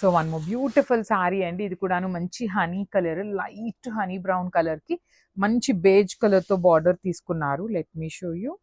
So one more beautiful sorry అండి. ఇది కూడాను మంచి honey colour, light honey brown colour కి మంచి బేజ్ కలర్ తో బార్డర్ తీసుకున్నారు. Let me show you.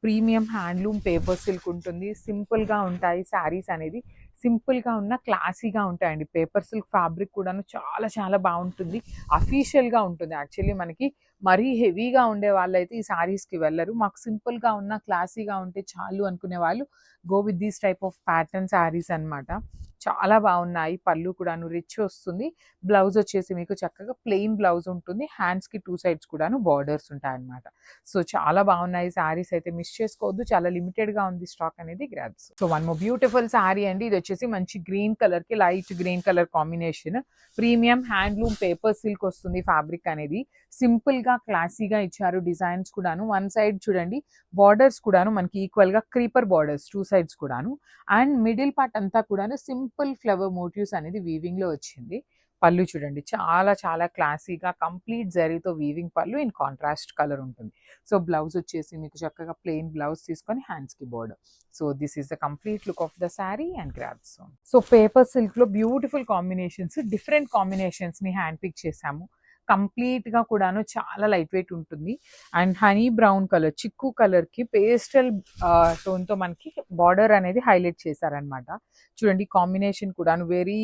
Premium handloom paper silk ఉంటుంది. సింపుల్ గా ఉంటాయి శారీస్ అనేది. సింపుల్ గా ఉన్న క్లాసీగా ఉంటాయండి. పేపర్ సిల్క్ ఫ్యాబ్రిక్ కూడాను చాలా చాలా బాగుంటుంది. అఫీషియల్ గా ఉంటుంది. యాక్చువల్లీ మనకి మరీ హెవీగా ఉండే వాళ్ళైతే ఈ శారీస్ కి వెళ్ళరు. మాకు సింపుల్ గా ఉన్న క్లాసీగా ఉంటే చాలు అనుకునే వాళ్ళు go with these type of pattern saris అన్నమాట. చాలా బాగున్నాయి. పళ్ళు కూడాను రిచ్ వస్తుంది. బ్లౌజ్ వచ్చేసి మీకు చక్కగా ప్లెయిన్ బ్లౌజ్ ఉంటుంది. హ్యాండ్స్ కి టూ సైడ్స్ కూడాను బార్డర్స్ ఉంటాయి అన్నమాట. సో చాలా బాగున్నాయి శారీస్, అయితే మిస్ చేసుకోవద్దు. చాలా లిమిటెడ్ గా ఉంది స్టాక్ అనేది. Grabs. So one more beautiful sari అండి. ఇది వచ్చేసి మంచి గ్రీన్ కలర్ కి light green colour combination. Premium handloom paper silk వస్తుంది ఫ్యాబ్రిక్ అనేది. సింపుల్ గా క్లాసీగా ఇచ్చారు. డిజైన్స్ కూడాను వన్ సైడ్ చూడండి, బార్డర్స్ కూడాను మనకి ఈక్వల్ గా క్రీపర్ బార్డర్స్ టూ సైడ్స్ కూడాను. అండ్ మిడిల్ పార్ట్ అంతా కూడాను సింపుల్ ఫ్లవర్ మోటివ్స్ అనేది వీవింగ్ లో వచ్చింది. పళ్ళు చూడండి, చాలా చాలా క్లాసీగా కంప్లీట్ జరీతో వీవింగ్ పళ్ళు ఇన్ కాంట్రాస్ట్ కలర్ ఉంటుంది. సో బ్లౌజ్ వచ్చేసి మీకు చక్కగా ప్లెయిన్ బ్లౌజ్ తీసుకొని హ్యాండ్స్ కి border. So this is the complete look of the sari and grabs. So paper silk లో బ్యూటిఫుల్ కాంబినేషన్స్, డిఫరెంట్ కాంబినేషన్స్ ని హ్యాండ్ పిక్ చేసాము. కంప్లీట్ గా కూడాను చాలా లైట్ వెయిట్ ఉంటుంది. అండ్ హనీ బ్రౌన్ కలర్, చిక్కు కలర్ కి పేస్టల్ టోన్ తో మనకి బార్డర్ అనేది హైలైట్ చేశారనమాట. చూడండి కాంబినేషన్ కూడాను వెరీ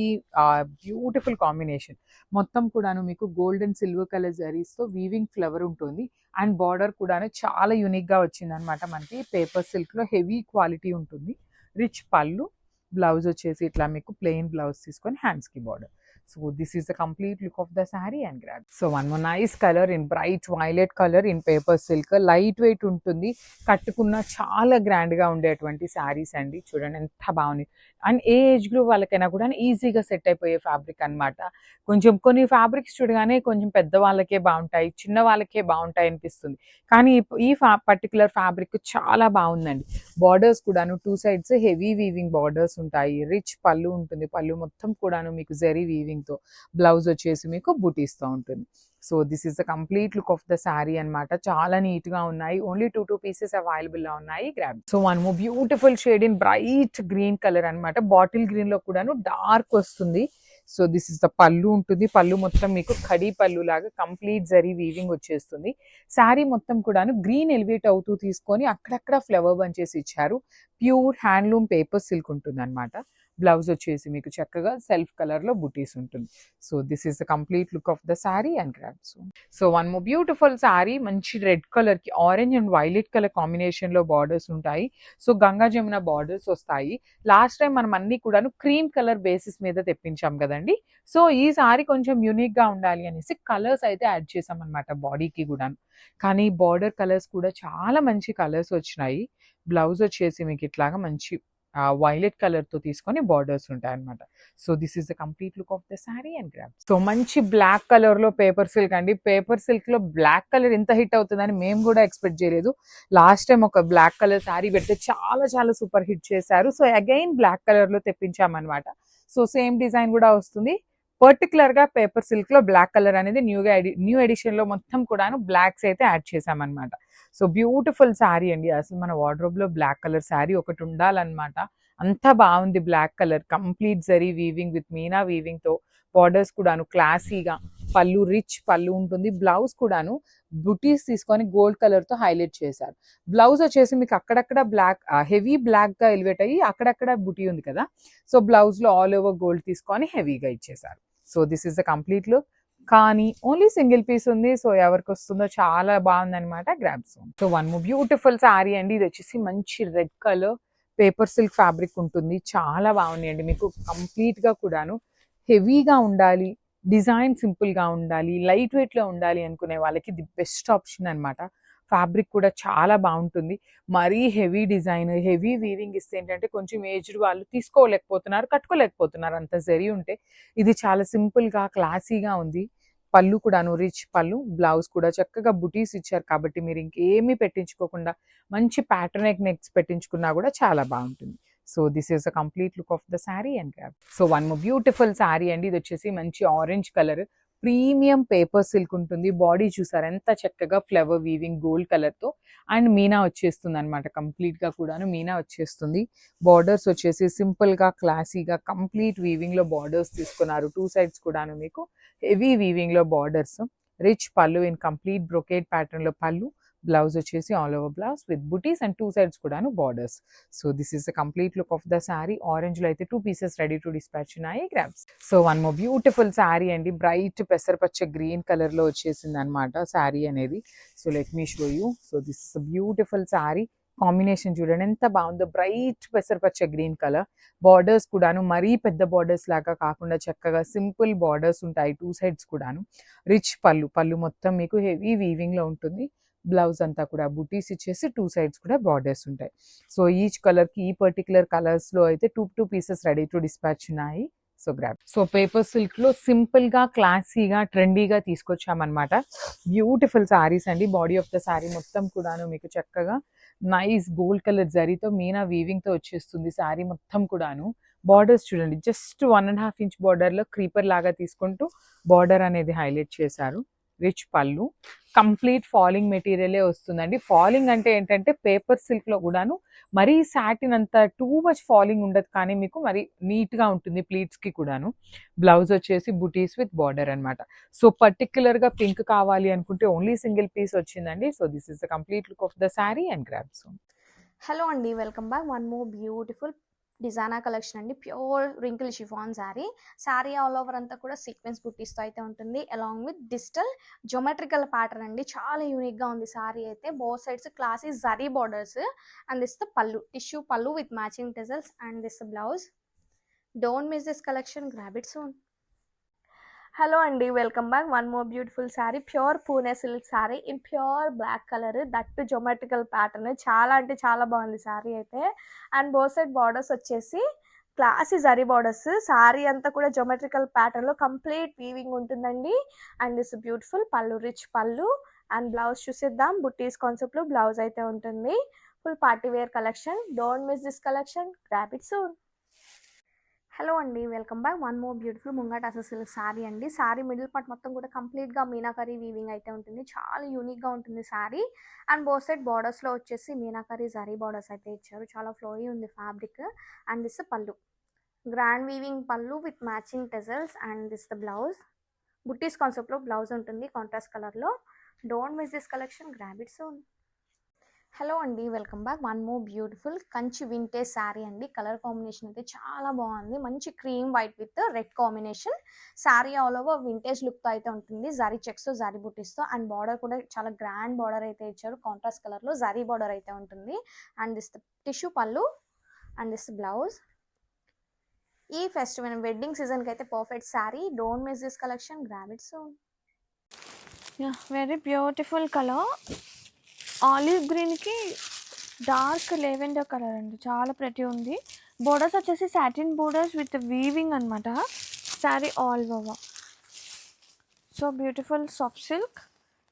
బ్యూటిఫుల్ కాంబినేషన్. మొత్తం కూడాను మీకు గోల్డెన్ సిల్వర్ కలర్ జరీస్ తో వీవింగ్ ఫ్లవర్ ఉంటుంది. అండ్ బార్డర్ కూడాను చాలా యూనిక్ గా వచ్చింది అనమాట. మనకి పేపర్ సిల్క్ లో హెవీ క్వాలిటీ ఉంటుంది. రిచ్ పళ్ళు, బ్లౌజ్ వచ్చేసి ఇట్లా మీకు ప్లెయిన్ బ్లౌజ్ తీసుకొని హ్యాండ్స్ కి border. So this is the complete look of the saree and grab. So one more nice color in bright violet color in paper silk. Light weight ఉంటుంది. కట్టుకున్న చాలా grand గా ఉండేటువంటి శారీస్ అండి. చూడండి ఎంత బాగుంది. అండ్ ఏ ఏజ్ గ్రూప్ వాళ్ళకైనా కూడా ఈజీగా సెట్ అయిపోయే ఫ్యాబ్రిక్ అన్నమాట. కొంచెం కొన్ని ఫ్యాబ్రిక్స్ చూడగానే కొంచెం పెద్ద వాళ్ళకే బాగుంటాయి, చిన్న వాళ్ళకే బాగుంటాయి అనిపిస్తుంది. కానీ ఈ పర్టికులర్ ఫ్యాబ్రిక్ చాలా బాగుందండి. బార్డర్స్ కూడాను two sides heavy weaving borders ఉంటాయి. రిచ్ పళ్ళు ఉంటుంది. పళ్ళు మొత్తం కూడాను మీకు జరీ వీవింగ్ తో, బ్లౌజ్ వచ్చేసి మీకు బూటీస్తో ఉంటుంది. So this is the complete look of the sari అన్నమాట. చాలా నీట్ గా ఉన్నాయి. ఓన్లీ టూ పీసెస్ అవైలబుల్ గా ఉన్నాయి. Grab. So one more beautiful shade in bright green colour అన్నమాట. బాటిల్ గ్రీన్ లో కూడాను డార్క్ వస్తుంది. సో దిస్ ఇస్ ద పళ్ళు ఉంటుంది. పళ్ళు మొత్తం మీకు ఖడీ పళ్ళు లాగా కంప్లీట్ జరీ వీవింగ్ వచ్చేస్తుంది. శారీ మొత్తం కూడాను గ్రీన్ ఎలివేట్ అవుతూ తీసుకొని అక్కడక్కడ ఫ్లవర్ బంచెస్ ఇచ్చారు. ప్యూర్ హ్యాండ్లూమ్ పేపర్ సిల్క్ ఉంటుంది అనమాట. బ్లౌజ్ వచ్చేసి మీకు చక్కగా సెల్ఫ్ కలర్ లో బుటీస్ ఉంటుంది. So this is the complete look of the sari and grabs. So one more beautiful sari, మంచి రెడ్ కలర్ కి orange and violet colour combination లో బార్డర్స్ ఉంటాయి. సో గంగా జమున బార్డర్స్ వస్తాయి. లాస్ట్ టైం మనం అన్ని కూడాను క్రీమ్ కలర్ బేసిస్ మీద తెప్పించాం కదండి. సో ఈ సారీ కొంచెం యూనిక్ గా ఉండాలి అనేసి కలర్స్ అయితే యాడ్ చేసాం అనమాట బాడీకి కూడా. కానీ బార్డర్ కలర్స్ కూడా చాలా మంచి కలర్స్ వచ్చినాయి. బ్లౌజ్ వచ్చేసి మీకు ఇట్లాగా మంచి వైలెట్ కలర్ తో తీసుకొని బార్డర్స్ ఉంటాయి అనమాట. So this is the complete look of the sari and grab. So మంచి బ్లాక్ కలర్ లో పేపర్ సిల్క్ అండి. పేపర్ సిల్క్ లో బ్లాక్ కలర్ ఇంత హిట్ అవుతుందని మేము కూడా ఎక్స్పెక్ట్ చేయలేదు. లాస్ట్ టైం ఒక బ్లాక్ కలర్ శారీ పెడితే చాలా చాలా సూపర్ హిట్ చేశారు. సో అగైన్ బ్లాక్ కలర్ లో తెప్పించామన్నమాట. సో సేమ్ డిజైన్ కూడా వస్తుంది. పర్టికులర్ గా పేపర్ సిల్క్ లో బ్లాక్ కలర్ అనేది న్యూ ఎడిషన్ లో మొత్తం కూడాను బ్లాక్స్ అయితే యాడ్ చేసామన్నమాట. సో బ్యూటిఫుల్ శారీ అండి. అసలు మన వార్డ్రోబ్ లో బ్లాక్ కలర్ శారీ ఒకటి ఉండాలన్నమాట. అంత బాగుంది black colour. Complete zari weaving with meena weaving తో, బార్డర్స్ కూడాను క్లాసీగా, పళ్ళు రిచ్ పళ్ళు ఉంటుంది. బ్లౌజ్ కూడాను బుటీస్ తీసుకొని గోల్డ్ కలర్ తో హైలైట్ చేశారు. బ్లౌజ్ వచ్చేసి మీకు అక్కడక్కడ బ్లాక్, హెవీ బ్లాక్ గా ఎలివేట్ అయ్యి అక్కడక్కడ బుటీ ఉంది కదా. సో బ్లౌజ్ లో ఆల్ ఓవర్ గోల్డ్ తీసుకొని హెవీగా ఇచ్చేసారు. So this is the complete look. కానీ ఓన్లీ సింగిల్ పీస్ ఉంది. సో ఎవరికి వస్తుందో చాలా బాగుంది అనమాట. Grabs. So one more beautiful sari అండి. ఇది వచ్చేసి మంచి red colour paper silk fabric ఉంటుంది. చాలా బాగుంది అండి. మీకు కంప్లీట్ గా కూడాను హెవీగా ఉండాలి, డిజైన్ సింపుల్ గా ఉండాలి, లైట్ వెయిట్ లో ఉండాలి అనుకునే వాళ్ళకి ది బెస్ట్ ఆప్షన్ అనమాట. ఫ్యాబ్రిక్ కూడా చాలా బాగుంటుంది. మరీ హెవీ డిజైన్, హెవీ వీవింగ్ ఇస్తే ఏంటంటే కొంచెం ఏజ్డ్ వాళ్ళు తీసుకోలేకపోతున్నారు, కట్టుకోలేకపోతున్నారు అంత జరీ ఉంటే. ఇది చాలా సింపుల్ గా క్లాసీగా ఉంది. పళ్ళు కూడాను రిచ్ పళ్ళు, బ్లౌజ్ కూడా చక్కగా బుటీస్ ఇచ్చారు కాబట్టి మీరు ఇంకేమీ పెట్టించుకోకుండా మంచి ప్యాటర్న్ నెక్స్ పెట్టించుకున్నా కూడా చాలా బాగుంటుంది. So this is the complete look of the sari and grab. So one more beautiful sari అండి. ఇది వచ్చేసి మంచి orange colour, premium paper silk ఉంటుంది. బాడీ చూసారు ఎంత చక్కగా ఫ్లవర్ వీవింగ్ గోల్డ్ కలర్తో అండ్ మీనా వచ్చేస్తుంది అనమాట. కంప్లీట్గా కూడాను మీనా వచ్చేస్తుంది. బార్డర్స్ వచ్చేసి సింపుల్గా క్లాసీగా కంప్లీట్ వీవింగ్లో బార్డర్స్ తీసుకున్నారు. 2 సైడ్స్ కూడాను మీకు హెవీ వీవింగ్లో బార్డర్స్. రిచ్ పళ్ళు ఇన్ కంప్లీట్ బ్రొకేట్ ప్యాటర్న్లో పళ్ళు. బ్లౌజ్ వచ్చేసి all over blouse with buttis and 2 sides కూడాను borders. So this is the complete look of the sari. Orange లో అయితే 2 పీసెస్ రెడీ టు డిస్పాచ్ ఉన్నాయి. Grams. So one more beautiful sari అండి. Bright పెసరపచ్చ green colour లో వచ్చేసింది అనమాట శారీ అనేది. So let me show you. So this is a beautiful sari. Combination చూడండి ఎంత బాగుందో. బ్రైట్ పెసరపచ్చ గ్రీన్ కలర్. బార్డర్స్ కూడాను మరీ పెద్ద బార్డర్స్ లాగా కాకుండా చక్కగా సింపుల్ బార్డర్స్ ఉంటాయి 2 సైడ్స్ కూడాను. రిచ్ పళ్ళు. పళ్ళు మొత్తం మీకు హెవీ వీవింగ్ లో ఉంటుంది. బ్లౌజ్ అంతా కూడా బుటీస్ ఇచ్చేసి 2 సైడ్స్ కూడా బార్డర్స్ ఉంటాయి. సో ఈచ్ కలర్ కి ఈ పర్టికులర్ కలర్స్ లో అయితే 2 పీసెస్ రెడీ టు డిస్పాచ్ ఉన్నాయి. So grab. So paper silk లో సింపుల్ గా క్లాసీగా ట్రెండీగా తీసుకొచ్చామన్నమాట. బ్యూటిఫుల్ శారీస్ అండి. బాడీ ఆఫ్ ద శారీ మొత్తం కూడాను మీకు చక్కగా నైస్ గోల్డ్ కలర్ జరీతో మీనా వీవింగ్ తో వచ్చేస్తుంది శారీ మొత్తం కూడాను. బార్డర్స్ చూడండి జస్ట్ 1.5 ఇంచ్ బార్డర్ లో క్రీపర్ లాగా తీసుకుంటూ బార్డర్ అనేది హైలైట్ చేశారు. రిచ్ పళ్ళు. కంప్లీట్ ఫాలింగ్ మెటీరియలే వస్తుందండి. ఫాలింగ్ అంటే ఏంటంటే పేపర్ సిల్క్ లో కూడాను మరీ సాటిన్ అంత టూ మచ్ ఫాలింగ్ ఉండదు, కానీ మీకు మరి నీట్ గా ఉంటుంది ప్లీట్స్ కి కూడాను. బ్లౌజ్ వచ్చేసి బుటీస్ విత్ బార్డర్ అనమాట. సో పర్టికులర్ గా పింక్ కావాలి అనుకుంటే ఓన్లీ సింగిల్ పీస్ వచ్చిందండి. So this is the complete look of the sari and grab. So hello అండి, welcome back. One more beautiful designer collection అండి. Pure wrinkle chiffon sari all over అంతా కూడా sequins బుట్టీస్తో అయితే ఉంటుంది. Along with digital geometrical pattern అండి. చాలా యూనిక్గా ఉంది శారీ అయితే. Both sides classy zari borders and this the పళ్ళు, టిష్యూ పళ్ళు with matching tassels and this blouse. Don't miss this collection, grab it soon. Hello అండి, welcome back. One more beautiful sari, pure Pune silk sari in pure black colour, that geometrical pattern. చాలా అంటే చాలా బాగుంది శారీ అయితే. And both side borders వచ్చేసి classy zari borders. Sari అంతా కూడా జోమెట్రికల్ ప్యాటర్న్లో కంప్లీట్ వీవింగ్ ఉంటుందండి. అండ్ దిస్ బ్యూటిఫుల్ పళ్ళు, రిచ్ పళ్ళు. అండ్ బ్లౌజ్ చూసేద్దాం. బుట్టీస్ కాన్సెప్ట్లో బ్లౌజ్ అయితే ఉంటుంది. Full party wear collection. Don't miss this collection, grab it soon. Hello అండి, welcome back. One more beautiful ముంగట సిల్క్ శారీ అండి. శారీ మిడిల్ పార్ట్ మొత్తం కూడా కంప్లీట్గా మీనాకరీ వీవింగ్ అయితే ఉంటుంది. చాలా యూనిక్గా ఉంటుంది శారీ. అండ్ బోత్ సైడ్ బార్డర్స్లో వచ్చేసి మీనాకరీ జరీ బార్డర్స్ అయితే ఇచ్చారు. చాలా ఫ్లోయీ ఉంది ఫ్యాబ్రిక్. అండ్ దిస్ పళ్ళు, గ్రాండ్ వీవింగ్ పళ్ళు with matching tassels and this the blouse. బుట్టీస్ కాన్సెప్ట్లో బ్లౌజ్ ఉంటుంది కాంట్రాస్ట్ కలర్లో. Don't miss this collection, grab it soon. Hello అండి, welcome back. One more beautiful Kanchi vintage sari అండి. కలర్ కాంబినేషన్ అయితే చాలా బాగుంది. మంచి cream white with red combination. Sari all over vintage లుక్తో అయితే ఉంటుంది. జరీ చెక్స్, జరీ బుటీస్తో. అండ్ బార్డర్ కూడా చాలా గ్రాండ్ బార్డర్ అయితే ఇచ్చారు. కాంట్రాస్ట్ కలర్లో జరీ బార్డర్ అయితే ఉంటుంది. అండ్ దిస్ టిష్యూ పళ్ళు అండ్ దిస్ బ్లౌజ్. ఈ ఫెస్టివల్ వెడ్డింగ్ సీజన్కి అయితే perfect sari. Don't miss this collection, grab it soon. Very beautiful colour. Olive గ్రీన్కి డార్క్ లెవెండర్ కలర్ అండి. చాలా ప్రతి ఉంది. బోర్డర్స్ వచ్చేసి సాటిన్ బోర్డర్స్ విత్ వీవింగ్ అనమాట. Sari all over so beautiful soft silk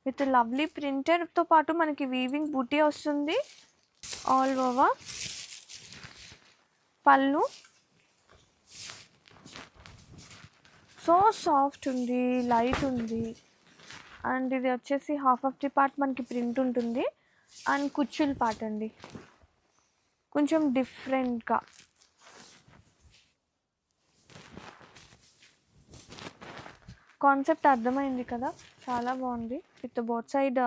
with lovely ప్రింటెడ్తో పాటు మనకి వీవింగ్ బూటీ వస్తుంది. ఆల్ ఓవర్ పళ్ళు సో సాఫ్ట్ ఉంది, లైట్ ఉంది. అండ్ ఇది వచ్చేసి హాఫ్ ఆఫ్ ది పార్ట్ మనకి ప్రింట్ ఉంటుంది. అండ్ కుచ్చుల్ పార్ట్ అండి, కొంచెం డిఫరెంట్గా. కాన్సెప్ట్ అర్థమైంది కదా, చాలా బాగుంది. With both side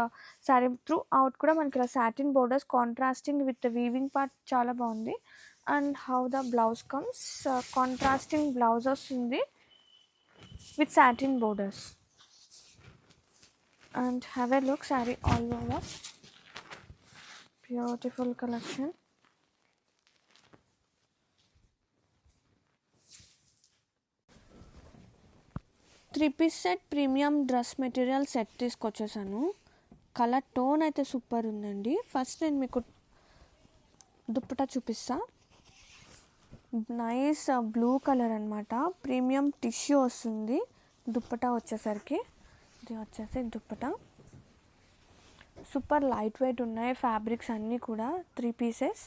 sari throughout కూడా మనకి ఇలా satin borders contrasting with weaving part చాలా బాగుంది. And how the blouse comes, contrasting blouse వస్తుంది with satin borders. and have a look saree all over. Beautiful collection. Three piece set premium dress material set తీసుకొచ్చేసాను. Colour tone అయితే super ఉందండి. First నేను మీకు దుప్పటా చూపిస్తా. Nice blue colour అనమాట. Premium tissue వస్తుంది దుప్పటా వచ్చేసరికి. ఇది వచ్చేసి దుప్పటా సూపర్ లైట్ వెయిట్ ఉన్నాయి. ఫ్యాబ్రిక్స్ అన్నీ కూడా 3 pieces.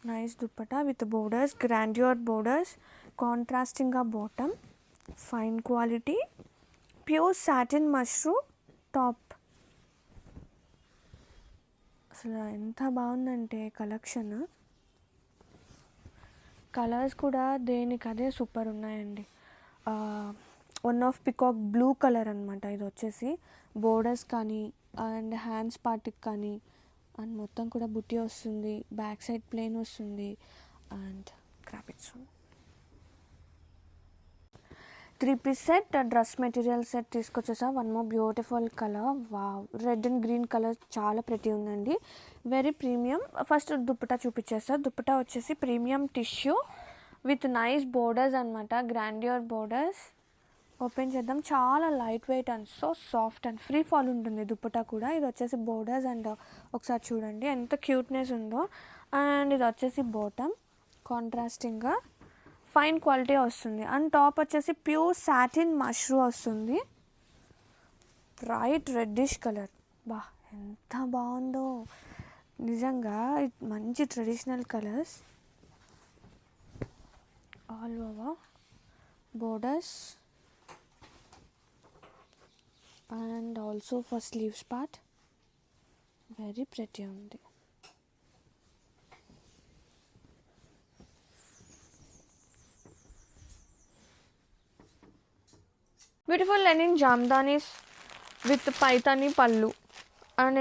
Nice dupatta with borders, grandeur borders, కాంట్రాస్టింగ్గా bottom. Fine quality pure satin mushroom top. అసలు ఎంత బాగుందంటే కలెక్షన్, కలర్స్ కూడా దేనికదే సూపర్ ఉన్నాయండి. One of peacock blue colour అనమాట. ఇది వచ్చేసి బోర్డర్స్ కానీ అండ్ హ్యాండ్స్ పార్ట్కి కానీ అండ్ మొత్తం కూడా బుట్టి వస్తుంది, బ్యాక్ సైడ్ ప్లెయిన్ వస్తుంది అండ్ క్రాపిట్స్. 3-piece set dress material set తీసుకొచ్చేసా. One more beautiful colour. Wow, red and green colour చాలా ప్రెటీ ఉందండి, వెరీ ప్రీమియం. ఫస్ట్ దుప్పటా చూపించేస్తా. దుప్పటా వచ్చేసి premium tissue with nice borders అనమాట, గ్రాండియర్ బోర్డర్స్. ఓపెన్ చేద్దాం. చాలా light weight and so soft and free fall ఉంటుంది దుప్పటా కూడా. ఇది వచ్చేసి బోర్డర్స్ అండ్ ఒకసారి చూడండి ఎంత క్యూట్నెస్ ఉందో. అండ్ ఇది వచ్చేసి బాటమ్ కాంట్రాస్టింగ్గా ఫైన్ క్వాలిటీ వస్తుంది. అండ్ టాప్ వచ్చేసి ప్యూర్ సాటిన్ మష్రూ వస్తుంది, బ్రైట్ రెడ్డిష్ కలర్. బా ఎంత బాగుందో నిజంగా, మంచి traditional colours. All over borders and also for sleeves part very pretty ఉంది. Beautiful Lenin jamdanis with Paithani పళ్ళు. అండ్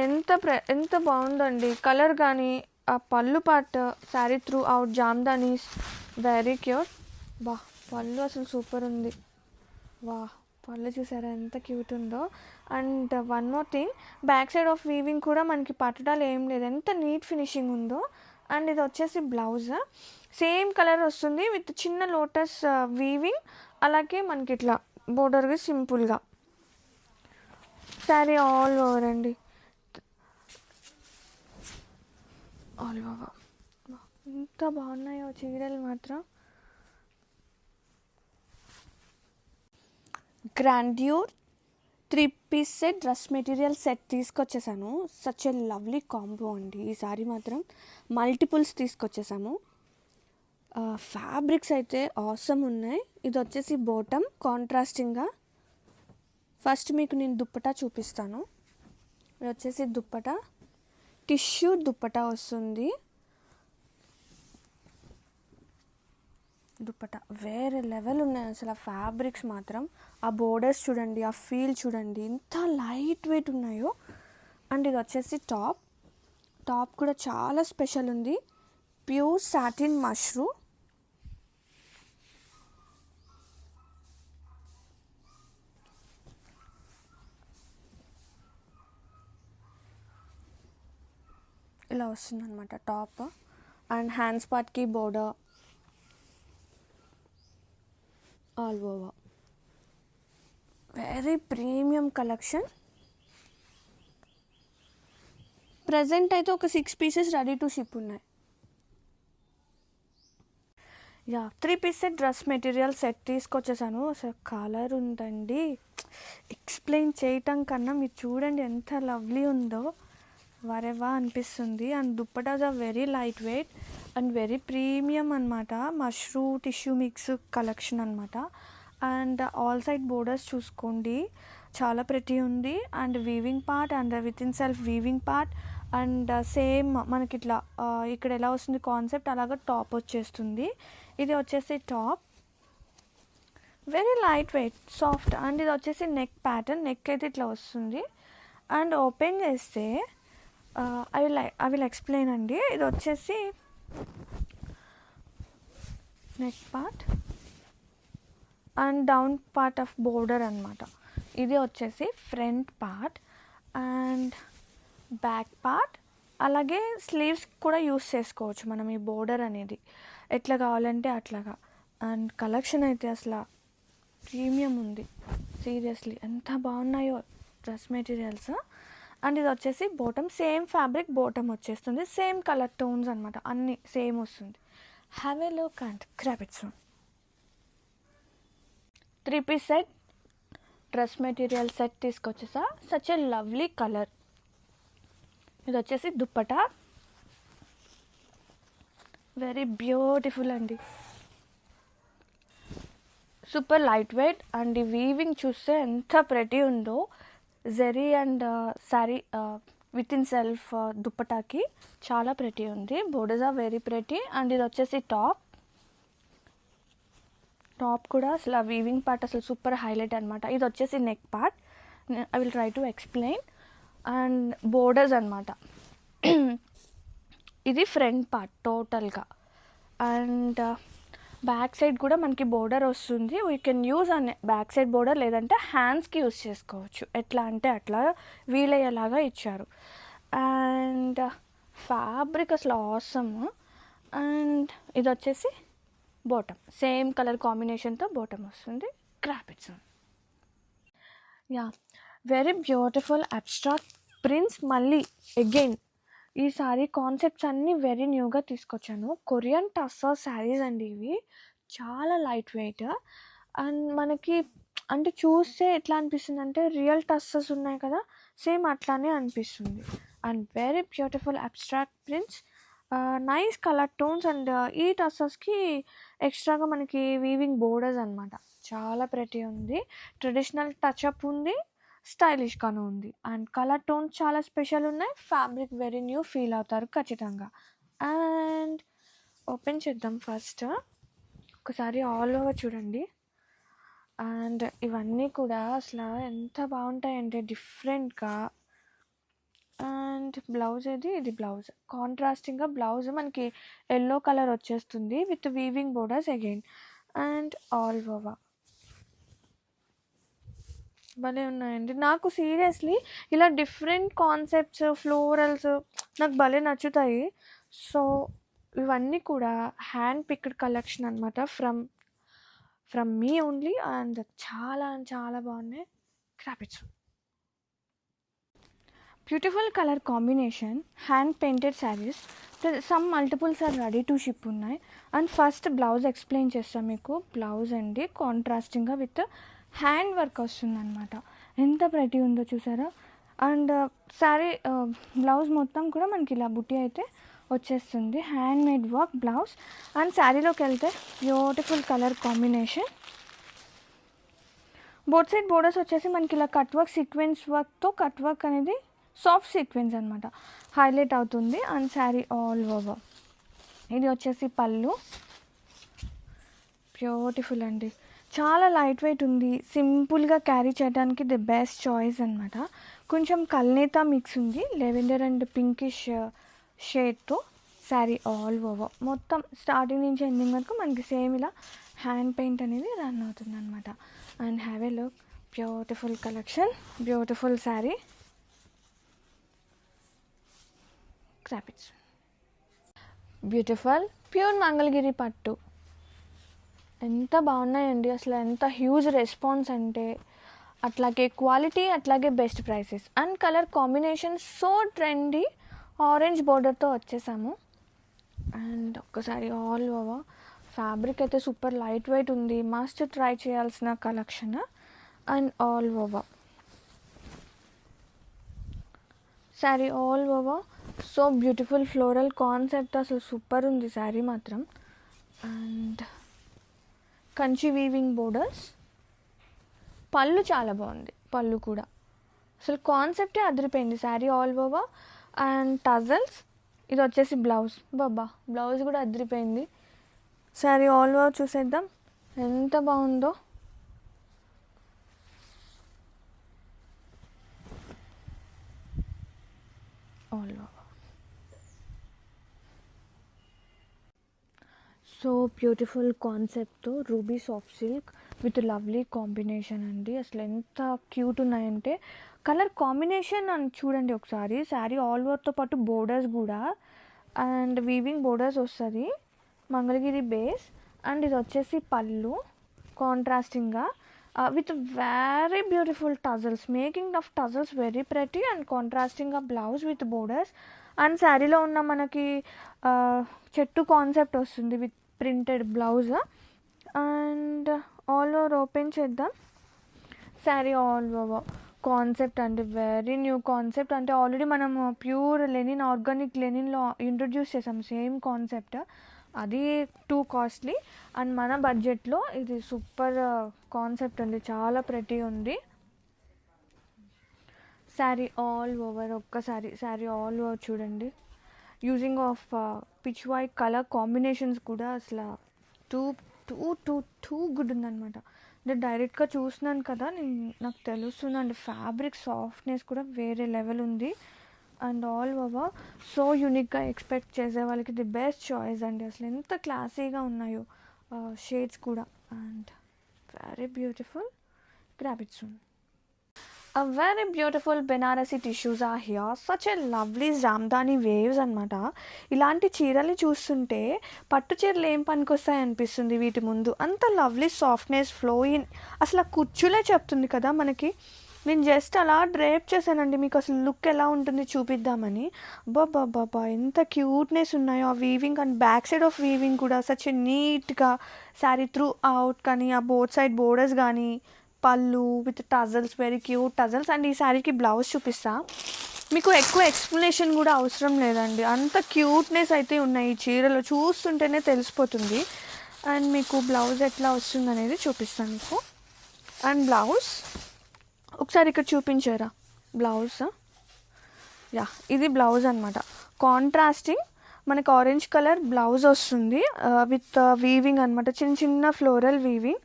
ఎంత బాగుందండి కలర్ కానీ ఆ పళ్ళు part sari through out jamdanis very cute. బా పళ్ళు అసలు సూపర్ ఉంది. వా పళ్ళు చూసారా ఎంత క్యూట్ ఉందో. And one more thing, back side of weaving కూడా మనకి పట్టడాలు ఏం లేదు, ఎంత నీట్ ఫినిషింగ్ ఉందో. అండ్ ఇది వచ్చేసి బ్లౌజ్ సేమ్ కలర్ వస్తుంది విత్ చిన్న లోటస్ వీవింగ్, అలాగే మనకి ఇట్లా బోర్డర్గా సింపుల్గా. శారీ ఆల్ ఓవర్ అండి, ఆల్ ఓవర్. ఎంత బాగున్నాయో చీరలు మాత్రం. Grandeur 3-piece set dress material set తీసుకొచ్చేసాను. సచ్ ఎ లవ్లీ కాంబో అండి. ఈసారి మాత్రం మల్టిపుల్స్ తీసుకొచ్చేసాము. ఫ్యాబ్రిక్స్ అయితే ఆసమ్ ఉన్నాయి. ఇది వచ్చేసి బాటమ్ కాంట్రాస్టింగ్గా. ఫస్ట్ మీకు నేను దుప్పటా చూపిస్తాను. ఇది వచ్చేసి దుప్పటా టిష్యూ దుప్పటా వస్తుంది. దుప్పటా వేరే లెవెల్ ఉన్నాయి అసలు ఆ ఫ్యాబ్రిక్స్ మాత్రం. ఆ బోర్డర్స్ చూడండి, ఆ ఫీల్ చూడండి ఎంత లైట్ వెయిట్ ఉన్నాయో. అండ్ ఇది వచ్చేసి టాప్ కూడా చాలా స్పెషల్ ఉంది, ప్యూర్ సాటిన్ మష్రూ. ఇలా వస్తుంది అనమాట టాప్. అండ్ హ్యాండ్స్ పార్ట్కి border all over. Very premium collection. Present అయితే ఒక 6 pieces రెడీ టు షిప్ ఉన్నాయి. Yeah 3-piece set dress material set తీసుకొచ్చేసాను. అసలు కలర్ ఉందండి, ఎక్స్ప్లెయిన్ చేయటం కన్నా మీరు చూడండి ఎంత లవ్లీ ఉందో, వరెవా అనిపిస్తుంది. And dupattas are very light weight and very premium అనమాట. మష్రూ టిష్యూ మిక్స్ కలెక్షన్ అనమాట. అండ్ ఆల్ సైడ్ బోర్డర్స్ చూసుకోండి చాలా ప్రెటీ ఉంది. And weaving part and with in self weaving part. And same మనకి ఇట్లా ఇక్కడ ఎలా వస్తుంది కాన్సెప్ట్ అలాగా టాప్ వచ్చేస్తుంది. ఇది వచ్చేసి top very light weight soft. And ఇది వచ్చేసి నెక్ ప్యాటర్న్, నెక్ అయితే ఇట్లా వస్తుంది. అండ్ ఓపెన్ చేస్తే ఐ విల్ ఎక్స్ప్లెయిన్ అండి. ఇది వచ్చేసి neck part and down part of border అనమాట. ఇది వచ్చేసి front part and back part, అలాగే స్లీవ్స్ కూడా యూస్ చేసుకోవచ్చు మనం ఈ బోర్డర్ అనేది ఎట్లా కావాలంటే అట్లాగా. అండ్ కలెక్షన్ అయితే అసలు ప్రీమియం ఉంది సీరియస్లీ, ఎంత బాగున్నాయో డ్రెస్ మెటీరియల్స్. అండ్ ఇది వచ్చేసి బాటమ్ సేమ్ ఫ్యాబ్రిక్ బాటమ్ వచ్చేస్తుంది, సేమ్ కలర్ టోన్స్ అనమాట, అన్నీ సేమ్ వస్తుంది. Have a look and grab it soon. 3-piece set dress material set తీసుకొచ్చేసా. Such a lovely colour. ఇది వచ్చేసి దుప్పటా వెరీ బ్యూటిఫుల్ అండి. సూపర్ లైట్ వెయిట్ అండ్ ఈ వీవింగ్ చూస్తే ఎంత ప్రెటీ ఉందో. Zari and sari with in self దుప్పటాకి చాలా ప్రెటీ ఉంది. Borders are very pretty. And ఇది వచ్చేసి టాప్ కూడా అసలు ఆ వీవింగ్ పార్ట్ అసలు సూపర్ హైలైట్ అనమాట. ఇది వచ్చేసి neck part. I will try to explain. And borders అనమాట. ఇది ఫ్రంట్ పార్ట్ టోటల్గా. అండ్ బ్యాక్ సైడ్ కూడా మనకి బోర్డర్ వస్తుంది. వీ కెన్ యూజ్ అనే బ్యాక్ సైడ్ బోర్డర్, లేదంటే హ్యాండ్స్కి యూజ్ చేసుకోవచ్చు. ఎట్లా అంటే అట్లా వీలయ్యేలాగా ఇచ్చారు. అండ్ ఫ్యాబ్రిక్ అసలు ఆసమ్. అండ్ ఇది వచ్చేసి బాటమ్, సేమ్ కలర్ కాంబినేషన్తో బాటమ్ వస్తుంది. క్రాపిట్స్. Yeah, very beautiful abstract prints. మళ్ళీ అగైన్ ఈ సారీ కాన్సెప్ట్స్ అన్నీ వెరీ న్యూగా తీసుకొచ్చాను. కొరియన్ టస్సర్ శారీస్ అండి ఇవి. చాలా లైట్ వెయిట్. అండ్ మనకి అంటే చూస్తే ఎట్లా అనిపిస్తుంది అంటే రియల్ టస్సర్స్ ఉన్నాయి కదా, సేమ్ అట్లానే అనిపిస్తుంది. And very beautiful abstract prints, nice colour tones. And ఈ టస్సర్స్కి ఎక్స్ట్రాగా మనకి వీవింగ్ బోర్డర్స్ అనమాట. చాలా ప్రెటీ ఉంది. ట్రెడిషనల్ టచ్అప్ ఉంది, స్టైలిష్గాను ఉంది. అండ్ కలర్ టోన్స్ చాలా స్పెషల్ ఉన్నాయి. ఫ్యాబ్రిక్ వెరీ న్యూ ఫీల్ అవుతారు ఖచ్చితంగా. అండ్ ఓపెన్ చేద్దాం ఫస్ట్. ఒకసారి ఆల్ ఓవర్ చూడండి. అండ్ ఇవన్నీ కూడా అసలు ఎంత బాగుంటాయంటే డిఫరెంట్గా. అండ్ బ్లౌజ్ ఇది బ్లౌజ్ కాంట్రాస్టింగ్గా బ్లౌజ్ మనకి ఎల్లో కలర్ వచ్చేస్తుంది with weaving borders again. And all over భలే ఉన్నాయండి. నాకు సీరియస్లీ ఇలా డిఫరెంట్ కాన్సెప్ట్స్, ఫ్లోరల్స్ నాకు భలే నచ్చుతాయి. సో ఇవన్నీ కూడా హ్యాండ్ పిక్డ్ కలెక్షన్ అనమాట, ఫ్రమ్ మీ ఓన్లీ. అండ్ చాలా చాలా బాగున్నాయి. క్రాపిట్స్, beautiful colour combination, hand painted saris. Some multiples are ready to ship ఉన్నాయి. అండ్ ఫస్ట్ బ్లౌజ్ ఎక్స్ప్లెయిన్ చేస్తాను మీకు. బ్లౌజ్ అండి కాంట్రాస్టింగ్గా విత్ హ్యాండ్ వర్క్ వస్తుంది అనమాట. ఎంత ప్రెటీ ఉందో చూసారా. అండ్ శారీ బ్లౌజ్ మొత్తం కూడా మనకి ఇలా బుట్టి అయితే వచ్చేస్తుంది. Hand made work blouse. And శారీలోకి వెళ్తే beautiful colour combination. Both side borders వచ్చేసి మనకి ఇలా కట్ వర్క్, సీక్వెన్స్ వర్క్తో కట్ వర్క్ అనేది సాఫ్ట్ సీక్వెన్స్ అనమాట హైలైట్ అవుతుంది. And sari all over. ఇది వచ్చేసి పళ్ళు. బ్యూటిఫుల్ అండి, చాలా లైట్ వెయిట్ ఉంది. సింపుల్గా క్యారీ చేయడానికి ది బెస్ట్ చాయిస్ అనమాట. కొంచెం కల్నేత మిక్స్ ఉంది, లెవెండర్ అండ్ పింకిష్ షేడ్తో. శారీ ఆల్ ఓవర్ మొత్తం స్టార్టింగ్ నుంచి ఎండింగ్ వరకు మనకి సేమ్ ఇలా హ్యాండ్ పెయింట్ అనేది రన్ అవుతుంది అనమాట. And have a look, beautiful collection, beautiful sari. క్రాపిట్స్, బ్యూటిఫుల్ ప్యూర్ మంగళగిరి పట్టు. ఎంత బాగున్నాయండి అసలు, ఎంత హ్యూజ్ రెస్పాన్స్ అంటే. అట్లాగే క్వాలిటీ, అట్లాగే best prices. And colour combination so trendy. Orange బోర్డర్తో వచ్చేసాము. అండ్ ఒక్కసారి ఆల్ ఓవర్ ఫ్యాబ్రిక్ అయితే సూపర్ లైట్ వెయిట్ ఉంది. మస్ట్ ట్రై చేయాల్సిన collection. And all over sari all over so beautiful floral concept. అసలు సూపర్ ఉంది శారీ మాత్రం. And Kanchi weaving borders. పళ్ళు చాలా బాగుంది, పళ్ళు కూడా అసలు కాన్సెప్టే అదిరిపోయింది. Sari all over. And tassels. ఇది వచ్చేసి బ్లౌజ్. బ్లౌజ్ కూడా అదిరిపోయింది. శారీ ఆల్ ఓవర్ చూసేద్దాం ఎంత బాగుందో. ఆల్ ఓవర్ సో బ్యూటిఫుల్ కాన్సెప్ట్తో ruby soft silk with lovely combination అండి. అసలు ఎంత క్యూట్ ఉన్నాయంటే కలర్ కాంబినేషన్ అని చూడండి ఒకసారి. శారీ ఆల్ ఓవర్తో పాటు బోర్డర్స్ కూడా. అండ్ వీవింగ్ బోర్డర్స్ వస్తుంది, మంగళగిరి బేస్. అండ్ ఇది వచ్చేసి పళ్ళు కాంట్రాస్టింగ్గా with very beautiful tassels. Making of tassels very pretty. And కాంట్రాస్టింగ్గా బ్లౌజ్ విత్ బోర్డర్స్. అండ్ శారీలో ఉన్న మనకి చెట్టు కాన్సెప్ట్ వస్తుంది with printed blouse. And all over open చేద్దాం. శారీ ఆల్ ఓవర్ కాన్సెప్ట్ అండి వెరీ న్యూ కాన్సెప్ట్. అంటే ఆల్రెడీ మనం ప్యూర్ లెనిన్, ఆర్గానిక్ లెనిన్లో ఇంట్రొడ్యూస్ చేసాం సేమ్ కాన్సెప్ట్. అది టూ కాస్ట్లీ. అండ్ మన బడ్జెట్లో ఇది సూపర్ కాన్సెప్ట్ అండి, చాలా ప్రెటీ ఉంది. శారీ ఆల్ ఓవర్, ఒక్కసారి శారీ ఆల్ ఓవర్ చూడండి. Using of pitch white colour combinations కూడా అసలు two two two too good ఉందన్నమాట. అంటే డైరెక్ట్గా చూస్తున్నాను కదా, నాకు తెలుస్తుందండి ఫ్యాబ్రిక్ సాఫ్ట్నెస్ కూడా వేరే లెవెల్ ఉంది. అండ్ ఆల్ ఓవర్ సో యూనిక్గా ఎక్స్పెక్ట్ చేసే వాళ్ళకి ది బెస్ట్ చాయిస్ అండి. అసలు ఎంత క్లాసీగా ఉన్నాయో షేడ్స్ కూడా. And very beautiful. Grab it soon. A very beautiful Banarasi tissues are here. Such a lovely Jamdani waves అనమాట. ఇలాంటి చీరలు చూస్తుంటే పట్టు చీరలు ఏం పనికొస్తాయి అనిపిస్తుంది వీటి ముందు. అంత లవ్లీ సాఫ్ట్నెస్, ఫ్లోయిన్, అసలు ఆ కుచ్చులే చెప్తుంది కదా మనకి. నేను జస్ట్ అలా డ్రేప్ చేశానండి, మీకు అసలు లుక్ ఎలా ఉంటుంది చూపిద్దామని. బాబా ఎంత క్యూట్నెస్ ఉన్నాయో ఆ weaving. And back side of weaving కూడా సచ్ నీట్గా శారీ త్రూ అవుట్, కానీ ఆ బోత్ సైడ్ బోర్డర్స్ కానీ, పళ్ళు with tassels, very cute tassels. And ఈ శారీకి బ్లౌజ్ చూపిస్తా. మీకు ఎక్కువ ఎక్స్ప్లెనేషన్ కూడా అవసరం లేదండి, అంత క్యూట్నెస్ అయితే ఉన్నాయి ఈ చీరలో, చూస్తుంటేనే తెలిసిపోతుంది. అండ్ మీకు బ్లౌజ్ ఎట్లా వస్తుంది అనేది చూపిస్తాను మీకు. అండ్ బ్లౌజ్ ఒకసారి ఇక్కడ చూపించారా బ్లౌజ్? యా, ఇది బ్లౌజ్ అనమాట. కాంట్రాస్టింగ్ మనకి ఆరెంజ్ కలర్ బ్లౌజ్ వస్తుంది విత్ వీవింగ్ అనమాట, చిన్న చిన్న ఫ్లోరల్ వీవింగ్.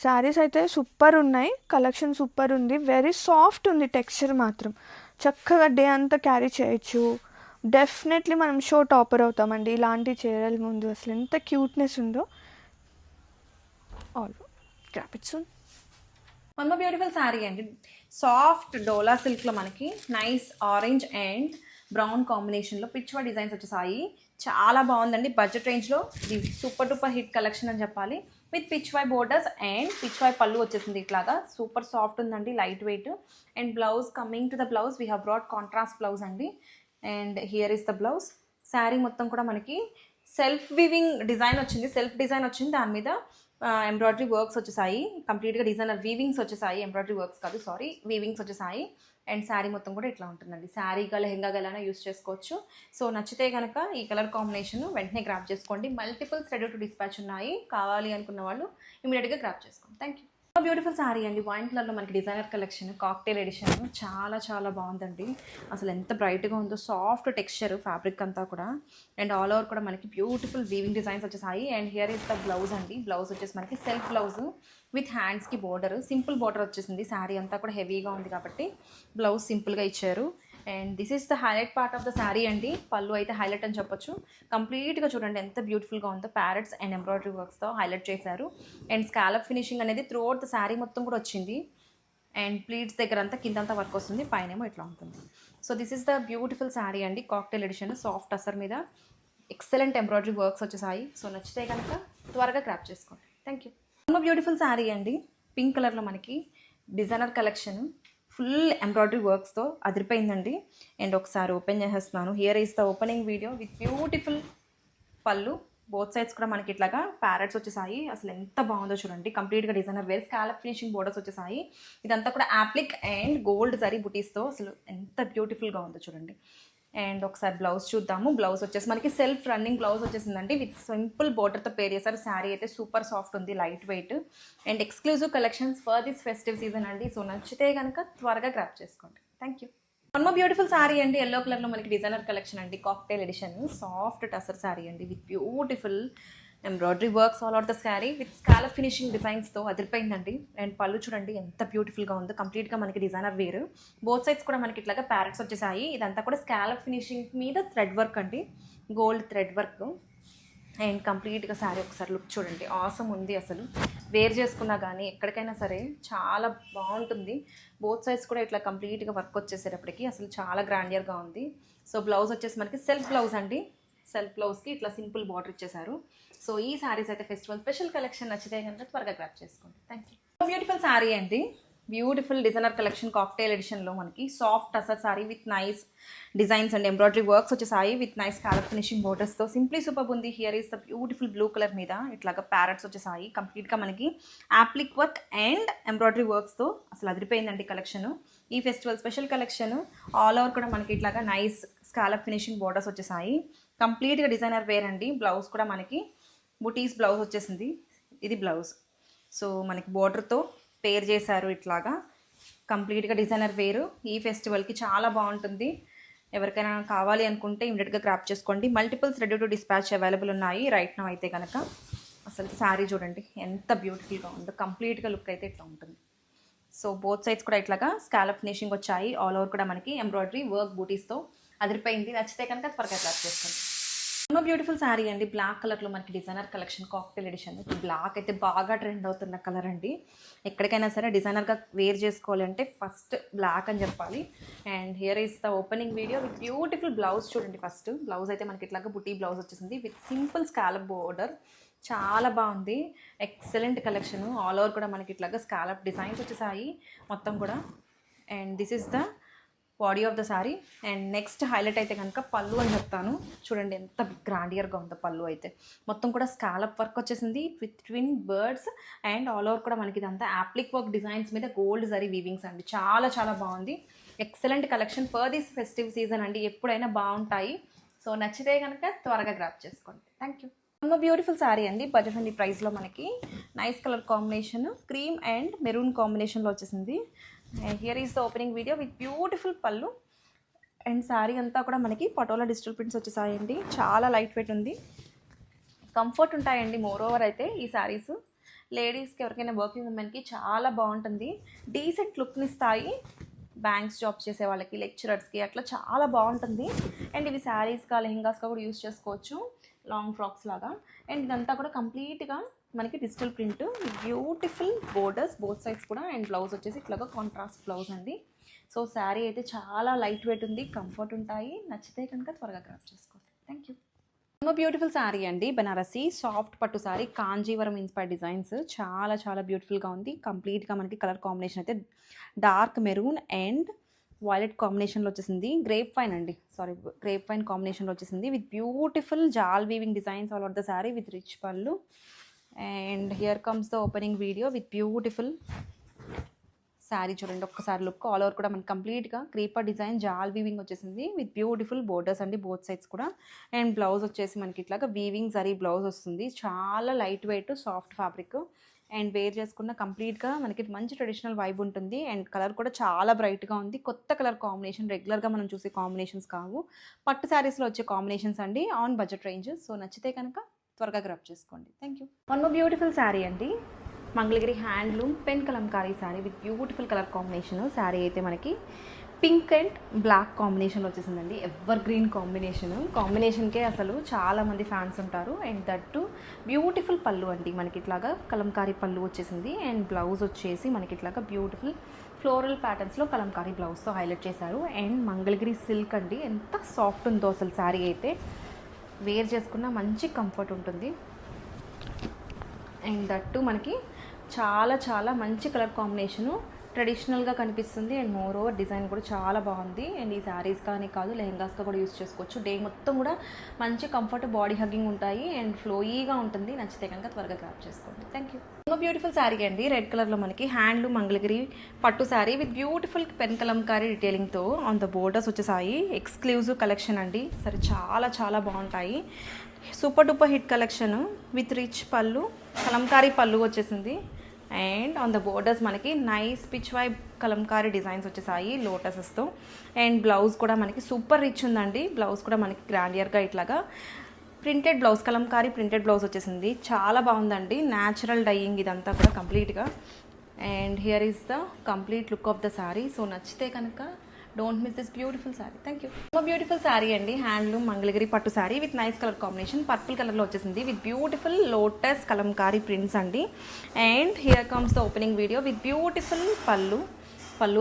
శారీస్ అయితే సూపర్ ఉన్నాయి, కలెక్షన్ సూపర్ ఉంది, వెరీ సాఫ్ట్ ఉంది టెక్స్చర్ మాత్రం. చక్కగా డే అంతా క్యారీ చేయొచ్చు. డెఫినెట్లీ మనం షో టాపర్ అవుతామండి ఇలాంటి చీరల ముందు. అసలు ఎంత క్యూట్నెస్ ఉందో. All grab it soon. One more beautiful sari అండి. సాఫ్ట్ డోలా సిల్క్లో మనకి నైస్ ఆరెంజ్ అండ్ బ్రౌన్ కాంబినేషన్లో పిచ్వా డిజైన్స్ వచ్చేసాయి. చాలా బాగుందండి. బడ్జెట్ రేంజ్లో ఇది సూపర్ డూపర్ హిట్ కలెక్షన్ అని చెప్పాలి. With pichwai borders and pichwai పళ్ళు వచ్చేసింది ఇట్లాగా. సూపర్ సాఫ్ట్ ఉందండి, light weight. And blouse, coming to the blouse, we have brought contrast blouse అండి. And here is the blouse. Sari మొత్తం కూడా మనకి సెల్ఫ్ వీవింగ్ డిజైన్ వచ్చింది, సెల్ఫ్ డిజైన్ వచ్చింది. దాని మీద ఎంబ్రాయిడరీ వర్క్స్ వచ్చేసాయి. కంప్లీట్గా డిజైనర్ వీవింగ్స్ వచ్చేసాయి, ఎంబ్రాయిడరీ వర్క్స్ కాదు, సారీ, వీవింగ్స్ వచ్చేసాయి. అండ్ శారీ మొత్తం కూడా ఇట్లా ఉంటుందండి. శారీగా లెహంగా గలైనా యూస్ చేసుకోవచ్చు. సో నచ్చితే కనుక ఈ కలర్ కాంబినేషన్ వెంటనే గ్రాప్ చేసుకోండి. మల్టిపుల్స్ రెడీ టు డిస్పాచ్ ఉన్నాయి, కావాలి అనుకున్న వాళ్ళు ఇమీడియట్గా గ్రాప్ చేసుకోండి. Thank you. బ్యూటిఫుల్ శారీ అండి. వైన్ కలర్లో మనకి డిజైనర్ కలెక్షన్, కాక్టైల్ ఎడిషన్. చాలా చాలా బాగుందండి. అసలు ఎంత బ్రైట్గా ఉందో, సాఫ్ట్ టెక్స్చర్ ఫ్యాబ్రిక్ అంతా కూడా. అండ్ ఆల్ ఓవర్ కూడా మనకి బ్యూటిఫుల్ వీవింగ్ డిజైన్స్ వచ్చేసాయి. And here is the blouse అండి. బ్లౌజ్ వచ్చేసి మనకి సెల్ఫ్ బ్లౌజ్ విత్ హ్యాండ్స్కి బోర్డర్, సింపుల్ బోర్డర్ వచ్చేసింది. శారీ అంతా కూడా హెవీగా ఉంది కాబట్టి బ్లౌజ్ సింపుల్గా ఇచ్చారు. And this is the highlight part of the sari అండి. పళ్ళు అయితే హైలైట్ అని చెప్పొచ్చు. కంప్లీట్గా చూడండి ఎంత బ్యూటిఫుల్గా ఉందో, ప్యారెట్స్ అండ్ ఎంబ్రాయిడరీ వర్క్స్తో హైలైట్ చేశారు. అండ్ స్కాలప్ ఫినిషింగ్ అనేది త్రూ అవుట్ ద శారీ మొత్తం కూడా వచ్చింది. అండ్ ప్లీట్స్ దగ్గర అంతా కిందంతా వర్క్ వస్తుంది, పైనేమో ఇట్లా ఉంటుంది. So this is the beautiful sari అండి. కాక్టైల్ ఎడిషన్, సాఫ్ట్ అసర్ మీద ఎక్సలెంట్ ఎంబ్రాయిడరీ వర్క్స్ వచ్చేసాయి. సో నచ్చితే కనుక త్వరగా క్రాప్ చేసుకోండి. Thank you. బ్యూటిఫుల్ శారీ అండి. పింక్ కలర్లో మనకి డిజైనర్ కలెక్షన్, ఫుల్ ఎంబ్రాయిడరీ వర్క్స్తో అదిరిపోయిందండి. అండ్ ఒకసారి ఓపెన్ చేసేస్తున్నాను. Here is the opening video with beautiful పళ్ళు. బోత్ సైడ్స్ కూడా మనకి ఇట్లాగా ప్యారెట్స్ వచ్చేసాయి. అసలు ఎంత బాగుందో చూడండి. కంప్లీట్గా designer wear, scallop finishing borders వచ్చేసాయి. ఇదంతా కూడా యాప్లిక్ అండ్ గోల్డ్ జరీ బుటీస్తో అసలు ఎంత బ్యూటిఫుల్గా ఉందో చూడండి. అండ్ ఒకసారి బ్లౌజ్ చూద్దాము. బ్లౌజ్ వచ్చేసి మనకి సెల్ఫ్ రన్నింగ్ బ్లౌజ్ వచ్చేసిందండి విత్ సింపుల్ బోర్డర్తో పేర్ చేశారు. శారీ అయితే సూపర్ సాఫ్ట్ ఉంది, light weight. And exclusive collections for this festive season అండి. సో నచ్చితే కనుక త్వరగా గ్రాప్ చేసుకోండి. Thank you. One more beautiful sari అండి. ఎల్లో కలర్లో మనకి డిజైనర్ కలెక్షన్ అండి, cocktail edition, soft tussar sari అండి with beautiful embroidery works all out the sari with scallop finishing డిజైన్స్తో అదిరిపోయిందండి. అండ్ పళ్ళు చూడండి ఎంత బ్యూటిఫుల్గా ఉందో, కంప్లీట్గా మనకి డిజైనర్ వేర్. బోత్ సైడ్స్ కూడా మనకి ఇట్లాగా ప్యారెట్స్ వచ్చేసాయి. ఇదంతా కూడా స్కాలప్ ఫినిషింగ్ మీద థ్రెడ్ వర్క్ అండి, గోల్డ్ థ్రెడ్ వర్క్. అండ్ కంప్లీట్గా శారీ ఒకసారి లుక్ చూడండి, ఆసమ్ ఉంది. అసలు వేర్ చేసుకున్నా కానీ ఎక్కడికైనా సరే చాలా బాగుంటుంది. బోత్ సైడ్స్ కూడా ఇట్లా కంప్లీట్గా వర్క్ వచ్చేసేటప్పటికి అసలు చాలా గ్రాండియర్గా ఉంది. సో బ్లౌజ్ వచ్చేసి మనకి సెల్ఫ్ బ్లౌజ్ అండి. సెల్ఫ్ బ్లౌజ్కి ఇట్లా సింపుల్ బార్డర్ ఇచ్చేసారు. సో ఈ శారీస్ అయితే ఫెస్టివల్ స్పెషల్ కలెక్షన్, నచ్చితే కనుక త్వరగా గ్రాప్ చేసుకోండి. Thank you. బ్యూటిఫుల్ శారీ అండి. బ్యూటిఫుల్ డిజైనర్ కలెక్షన్, కాక్టైల్ ఎడిషన్లో మనకి soft tussar sari with nice designs and embroidery works వచ్చేసాయి విత్ నైస్ స్కాలప్ ఫినిషింగ్ బోర్డర్స్తో. సింప్లీ సూపర్ ఉంది. Here is the beautiful blue colour మీద ఇట్లాగా ప్యారెట్స్ వచ్చేసాయి. కంప్లీట్గా మనకి యాప్లిక్ వర్క్ అండ్ ఎంబ్రాయిడరీ వర్క్స్తో అసలు అదిరిపోయిందండి కలెక్షన్. ఈ festival special collection all over కూడా మనకి ఇట్లాగా నైస్ స్కాలప్ ఫినిషింగ్ బోర్డర్స్ వచ్చేసాయి. కంప్లీట్గా డిజైనర్ వేర్ అండి. బ్లౌజ్ కూడా మనకి బుటీస్ బ్లౌజ్ వచ్చేసింది. ఇది బ్లౌజ్. సో మనకి బోర్డర్తో పేర్ చేశారు ఇట్లాగా. కంప్లీట్గా డిజైనర్ వేరు. ఈ ఫెస్టివల్కి చాలా బాగుంటుంది. ఎవరికైనా కావాలి అనుకుంటే ఇమీడియట్గా గ్రాప్ చేసుకోండి. Multiples ready to dispatch available ఉన్నాయి రైట్ నౌ అయితే కనుక. అసలు శారీ చూడండి ఎంత బ్యూటిఫుల్గా ఉందో. కంప్లీట్గా లుక్ అయితే ఇట్లా ఉంటుంది. సో బోత్ సైడ్స్ కూడా ఇట్లాగా స్కాలప్ ఫినిషింగ్ వచ్చాయి. ఆల్ ఓవర్ కూడా మనకి ఎంబ్రాయిడరీ వర్క్ బూటీస్తో అదిరిపోయింది. నచ్చితే కనుక త్వరగా గ్రాప్ చేసుకోండి. బ్యూటిఫుల్ శారీ అండి. బ్లాక్ కలర్లో మనకి designer collection cocktail edition. Black అయితే బాగా ట్రెండ్ అవుతున్న కలర్ అండి. ఎక్కడికైనా సరే డిజైనర్గా వేర్ చేసుకోవాలి అంటే ఫస్ట్ బ్లాక్ అని చెప్పాలి. And here is the opening video with beautiful blouse. చూడండి ఫస్ట్ బ్లౌజ్ అయితే మనకి ఇట్లాగా బుటీ బ్లౌజ్ వచ్చేసింది విత్ సింపుల్ స్కాలప్ బోర్డర్. చాలా బాగుంది. Excellent collection. ఆల్ ఓవర్ కూడా మనకి ఇట్లాగా స్కాలప్ డిజైన్స్ వచ్చేసాయి మొత్తం కూడా. And this is the body of the sorry. And next highlight అయితే కనుక పళ్ళు అని చెప్తాను. చూడండి ఎంత గ్రాండియర్గా ఉందో పళ్ళు అయితే. మొత్తం కూడా స్కాలప్ వర్క్ వచ్చేసింది with twin birds. And all over కూడా మనకి ఇదంతా యాప్లిక్ వర్క్ డిజైన్స్ మీద గోల్డ్ జరీ వీవింగ్స్ అండి. చాలా చాలా బాగుంది. Excellent collection for this festive season అండి. ఎప్పుడైనా బాగుంటాయి. సో నచ్చితే కనుక త్వరగా గ్రాప్ చేసుకోండి. Thank you. బ్యూటిఫుల్ శారీ అండి. బడ్జెట్ ఫ్రెండ్లీ ప్రైస్లో మనకి nice colour combination cream and maroon కాంబినేషన్లో వచ్చేసింది. And here is the opening video with beautiful పళ్ళు. అండ్ శారీ అంతా కూడా మనకి పటోలా డిజిటల్ ప్రింట్స్ వచ్చేసాయండి. చాలా లైట్ వెయిట్ ఉంది. కంఫర్ట్ ఉంటాయండి. మోర్ ఓవర్ అయితే ఈ శారీస్ లేడీస్కి ఎవరికైనా వర్కింగ్ ఉమెన్కి చాలా బాగుంటుంది. డీసెంట్ లుక్ని ఇస్తాయి. బ్యాంక్స్ జాబ్ చేసే వాళ్ళకి, లెక్చరర్స్కి అట్లా చాలా బాగుంటుంది. అండ్ ఇవి శారీస్గా లెహంగాస్గా కూడా యూస్ చేసుకోవచ్చు, లాంగ్ ఫ్రాక్స్ లాగా. అండ్ ఇదంతా కూడా కంప్లీట్గా మనకి digital print beautiful borders both sides కూడా. అండ్ బ్లౌజ్ వచ్చేసి ఇట్లాగా కాంట్రాస్ట్ బ్లౌజ్ అండి. సో శారీ అయితే చాలా లైట్ వెయిట్ ఉంది. కంఫర్ట్ ఉంటాయి. నచ్చితే కనుక త్వరగా గ్రాప్ చేసుకోండి. Thank you. బ్యూటిఫుల్ శారీ అండి. బనారసి సాఫ్ట్ పట్టు శారీ, కాంజీవరం ఇన్స్పైర్డ్ డిజైన్స్. చాలా చాలా బ్యూటిఫుల్గా ఉంది. కంప్లీట్గా మనకి కలర్ కాంబినేషన్ అయితే డార్క్ మెరూన్ అండ్ వైలెట్ కాంబినేషన్లో వచ్చేసింది. గ్రేప్ వైన్ కాంబినేషన్లో వచ్చేసింది with beautiful jaal weaving designs all over the sari with rich పళ్ళు. And here comes the opening video with beautiful sari. చూడండి ఒక్కసారి లుక్. ఆల్ ఓవర్ కూడా మనకి కంప్లీట్గా క్రీపర్ డిజైన్ జాల్ వీవింగ్ వచ్చేసింది విత్ బ్యూటిఫుల్ బోర్డర్స్ అండి బోత్ సైడ్స్ కూడా. అండ్ బ్లౌజ్ వచ్చేసి మనకి ఇట్లాగా వీవింగ్ జరీ బ్లౌజ్ వస్తుంది. చాలా light weight soft fabric. And wear చేసుకున్న కంప్లీట్గా మనకి మంచి ట్రెడిషనల్ వైబ్ ఉంటుంది. అండ్ కలర్ కూడా చాలా బ్రైట్గా ఉంది. కొత్త కలర్ కాంబినేషన్. రెగ్యులర్గా మనం చూసే కాంబినేషన్స్ కావు. పట్టు శారీస్లో వచ్చే కాంబినేషన్స్ అండి. On budget range. సో నచ్చితే కనుక త్వరగా గ్రాప్ చేసుకోండి. Thank you. One more beautiful sari అండి. Mangalagiri handloom pen kalamkari sari with beautiful colour combination. Sari అయితే మనకి పింక్ అండ్ బ్లాక్ కాంబినేషన్లో వచ్చేసిందండి. ఎవర్ గ్రీన్ కాంబినేషన్కే అసలు చాలామంది ఫ్యాన్స్ ఉంటారు. అండ్ దట్టు బ్యూటిఫుల్ పళ్ళు అండి. మనకి ఇట్లాగా కలంకారీ పళ్ళు వచ్చేసింది. అండ్ బ్లౌజ్ వచ్చేసి మనకి ఇట్లాగా బ్యూటిఫుల్ ఫ్లోరల్ ప్యాటర్న్స్లో కలంకారీ బ్లౌజ్తో హైలైట్ చేశారు. అండ్ మంగళగిరి సిల్క్ అండి. ఎంత సాఫ్ట్ ఉందో అసలు శారీ అయితే. వేర్ చేసుకున్న మంచి కంఫర్ట్ ఉంటుంది. అండ్ దట్టు మనకి చాలా చాలా మంచి కలర్ కాంబినేషను. ట్రెడిషనల్గా కనిపిస్తుంది. అండ్ మోర్ ఓవర్ డిజైన్ కూడా చాలా బాగుంది. అండ్ ఈ శారీస్ కానీ కాదు లెహంగాస్గా కూడా యూస్ చేసుకోవచ్చు. డే మొత్తం కూడా మంచి కంఫర్ట్ బాడీ హగ్గింగ్ ఉంటాయి. అండ్ ఫ్లోయీగా ఉంటుంది. నచ్చితే కనుక త్వరగా గ్రాప్ చేసుకోండి. Thank you. బ్యూటిఫుల్ శారీ అండి. రెడ్ కలర్లో మనకి హ్యాండ్లూమ్ మంగళగిరి పట్టు sari with beautiful pen kalamkari డీటెయిలింగ్తో ఆన్ ద బోర్డర్స్ వచ్చేసాయి. ఎక్స్క్లూజివ్ కలెక్షన్ అండి. సరే చాలా చాలా బాగుంటాయి. Super duper hit collection with rich పళ్ళు, కలంకారీ పళ్ళు వచ్చేసింది. అండ్ ఆన్ ద బోర్డర్స్ మనకి nice pichwai kalamkari designs వచ్చేసాయి లోటసెస్తో. అండ్ బ్లౌజ్ కూడా మనకి సూపర్ రిచ్ ఉందండి. బ్లౌజ్ కూడా మనకి గ్రాండియర్గా ఇట్లాగా printed blouse, kalamkari printed blouse వచ్చేసింది. చాలా బాగుందండి. న్యాచురల్ డైయింగ్ ఇదంతా కూడా కంప్లీట్గా. And here is the complete look of the sari. So నచ్చితే కనుక don't miss this beautiful sari. Thank you. Beautiful sari అండి. హ్యాండ్లూమ్ మంగళగిరి పట్టు sari with nice colour combination. Purple కలర్లో వచ్చేసింది with beautiful lotus kalamkari prints అండి. And here comes the opening video with beautiful పళ్ళు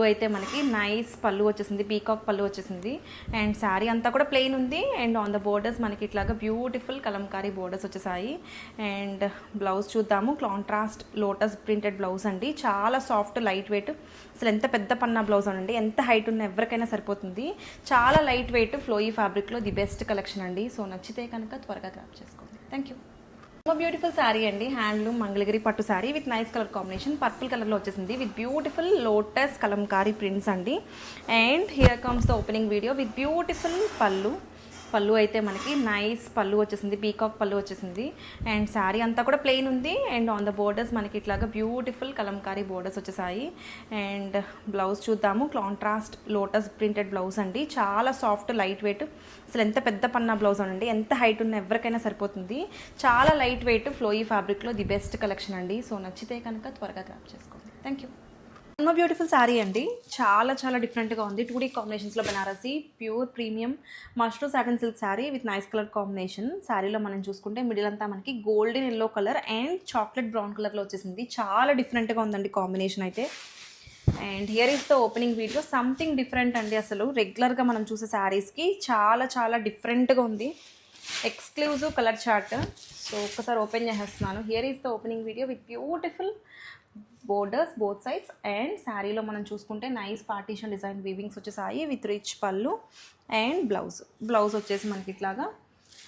అయితే మనకి నైస్ పళ్ళు వచ్చేసింది. పీకాక్ పళ్ళు వచ్చేసింది. అండ్ శారీ అంతా కూడా ప్లెయిన్ ఉంది. అండ్ ఆన్ ద బోర్డర్స్ మనకి ఇట్లాగా బ్యూటిఫుల్ కలంకారీ బోర్డర్స్ వచ్చేసాయి. అండ్ బ్లౌజ్ చూద్దాము. కాంట్రాస్ట్ లోటస్ ప్రింటెడ్ బ్లౌజ్ అండి. చాలా సాఫ్ట్ లైట్ వెయిట్. అసలు ఎంత పెద్ద పన్నా బ్లౌజ్ అనండి, ఎంత హైట్ ఉన్న ఎవరికైనా సరిపోతుంది. చాలా లైట్ వెయిట్ ఫ్లోయీ ఫ్యాబ్రిక్లో ది బెస్ట్ కలెక్షన్ అండి. సో నచ్చితే కనుక త్వరగా గ్రాప్ చేసుకోండి. Thank you. బ్యూటిఫుల్ శారీ అండి. హ్యాండ్లూమ్ మంగళగిరి పట్టు sari with nice colour combination. Purple కలర్లో వచ్చేసింది with beautiful lotus kalamkari prints అండి. And here comes the opening video with beautiful పళ్ళు అయితే మనకి నైస్ పళ్ళు వచ్చేసింది, పీకాక్ పళ్ళు వచ్చేసింది. అండ్ శారీ అంతా కూడా ప్లెయిన్ ఉంది. అండ్ ఆన్ ద బోర్డర్స్ మనకి ఇట్లాగా బ్యూటిఫుల్ కలంకారీ బోర్డర్స్ వచ్చేసాయి. అండ్ బ్లౌజ్ చూద్దాము. కాంట్రాస్ట్ లోటస్ ప్రింటెడ్ బ్లౌజ్ అండి, చాలా సాఫ్ట్ లైట్ వెయిట్. అసలు ఎంత పెద్ద పన్నా బ్లౌజ్ అండి, ఎంత హైట్ ఉన్న ఎవరికైనా సరిపోతుంది. చాలా లైట్ వెయిట్ ఫ్లోయీ ఫ్యాబ్రిక్లో ది బెస్ట్ కలెక్షన్ అండి. సో నచ్చితే కనుక త్వరగా గ్రాప్ చేసుకోండి. Thank you. ఎన్నో బ్యూటిఫుల్ శారీ అండి, చాలా చాలా డిఫరెంట్గా ఉంది. 2D కాంబినేషన్స్లో Banarasi pure premium mashru satin silk sari with nice colour combination. శారీలో మనం చూసుకుంటే మిడిల్ అంతా మనకి golden yellow colour and chocolate brown కలర్లో వచ్చేసింది. చాలా డిఫరెంట్గా ఉందండి కాంబినేషన్ అయితే. And here is the opening video. Something different అండి, అసలు రెగ్యులర్గా మనం చూసే శారీస్కి చాలా చాలా డిఫరెంట్గా ఉంది. Exclusive colour chart. సో ఒక్కసారి ఓపెన్ చేసేస్తున్నాను. Here is the opening video with beautiful borders both sides. And శారీలో మనం చూసుకుంటే నైస్ పార్టీషన్ డిజైన్ వీవింగ్స్ వచ్చేసాయి విత్ రిచ్ పళ్ళు. అండ్ బ్లౌజ్ వచ్చేసి మనకి ఇట్లాగా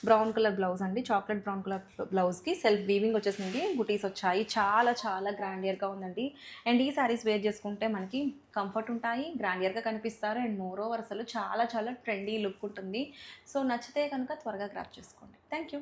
బ్రౌన్ కలర్ బ్లౌజ్ అండి, చాక్లెట్ బ్రౌన్ కలర్ బ్లౌజ్కి సెల్ఫ్ వీవింగ్ వచ్చేసింది, బుటీస్ వచ్చాయి. చాలా చాలా గ్రాండియర్గా ఉందండి. అండ్ ఈ శారీస్ వేర్ చేసుకుంటే మనకి కంఫర్ట్ ఉంటాయి, గ్రాండియర్గా కనిపిస్తారు. అండ్ మోర్ ఓవర్ అసలు చాలా చాలా ట్రెండీ లుక్ ఉంటుంది. సో నచ్చితే కనుక త్వరగా గ్రాప్ చేసుకోండి. Thank you.